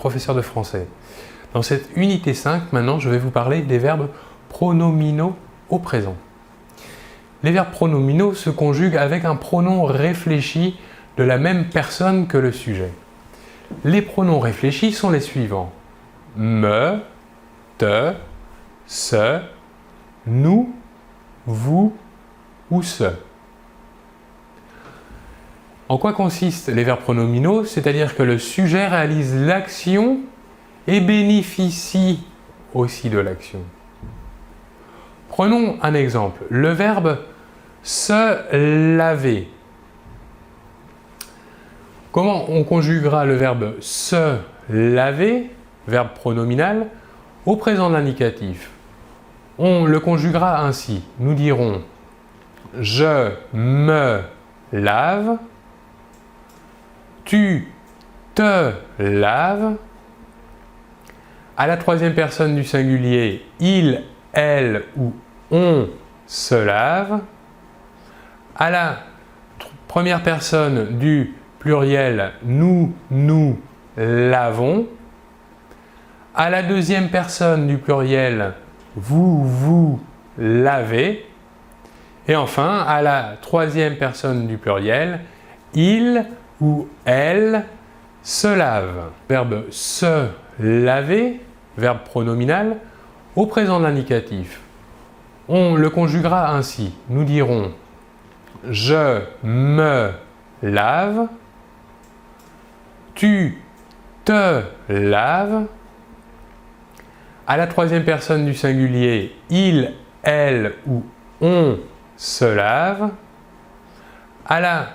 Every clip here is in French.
professeur de français. Dans cette unité 5, maintenant, je vais vous parler des verbes pronominaux au présent. Les verbes pronominaux se conjuguent avec un pronom réfléchi de la même personne que le sujet. Les pronoms réfléchis sont les suivants: me, te, ce, nous, vous ou ce. En quoi consistent les verbes pronominaux? C'est-à-dire que le sujet réalise l'action et bénéficie aussi de l'action. Prenons un exemple, le verbe se laver. Comment on conjuguera le verbe se laver, verbe pronominal, au présent de l'indicatif? On le conjuguera ainsi. Nous dirons je me lave, tu te laves. À la troisième personne du singulier, il, elle ou on se lave. À la première personne du pluriel, nous, nous lavons. À la deuxième personne du pluriel, vous, vous lavez. Et enfin, à la troisième personne du pluriel, il ou elle se lave. Verbe se laver, verbe pronominal, au présent de l'indicatif. On le conjuguera ainsi. Nous dirons je me lave, tu te laves. À la troisième personne du singulier, il, elle ou on se lave. À la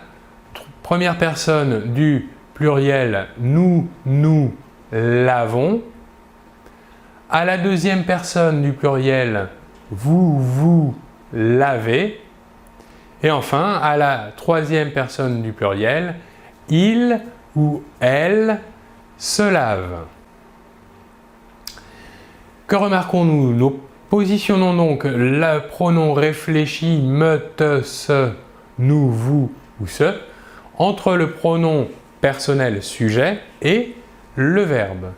première personne du pluriel, nous, nous lavons. À la deuxième personne du pluriel, vous, vous lavez. Et enfin, à la troisième personne du pluriel, il ou elle se lave. Que remarquons-nous? Nous positionnons donc le pronom réfléchi me, te, ce, nous, vous ou ce entre le pronom personnel sujet et le verbe.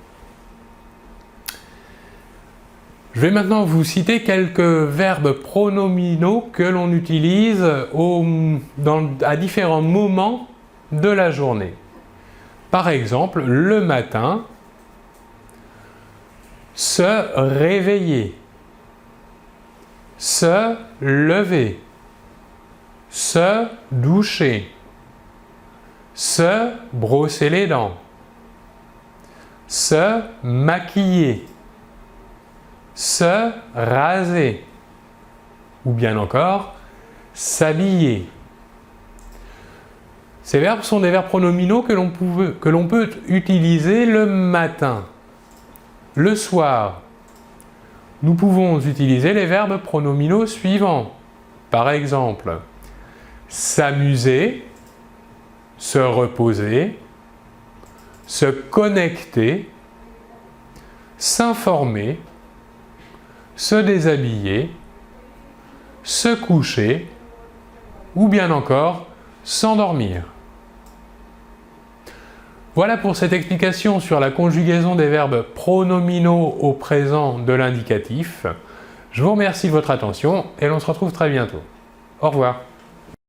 Je vais maintenant vous citer quelques verbes pronominaux que l'on utilise à différents moments de la journée. Par exemple, le matin, se réveiller, se lever, se doucher, se brosser les dents, se maquiller, se raser, ou bien encore s'habiller. Ces verbes sont des verbes pronominaux que l'on peut utiliser le matin. Le soir, nous pouvons utiliser les verbes pronominaux suivants. Par exemple, s'amuser, se reposer, se connecter, s'informer, se déshabiller, se coucher ou bien encore s'endormir. Voilà pour cette explication sur la conjugaison des verbes pronominaux au présent de l'indicatif. Je vous remercie de votre attention et l'on se retrouve très bientôt. Au revoir.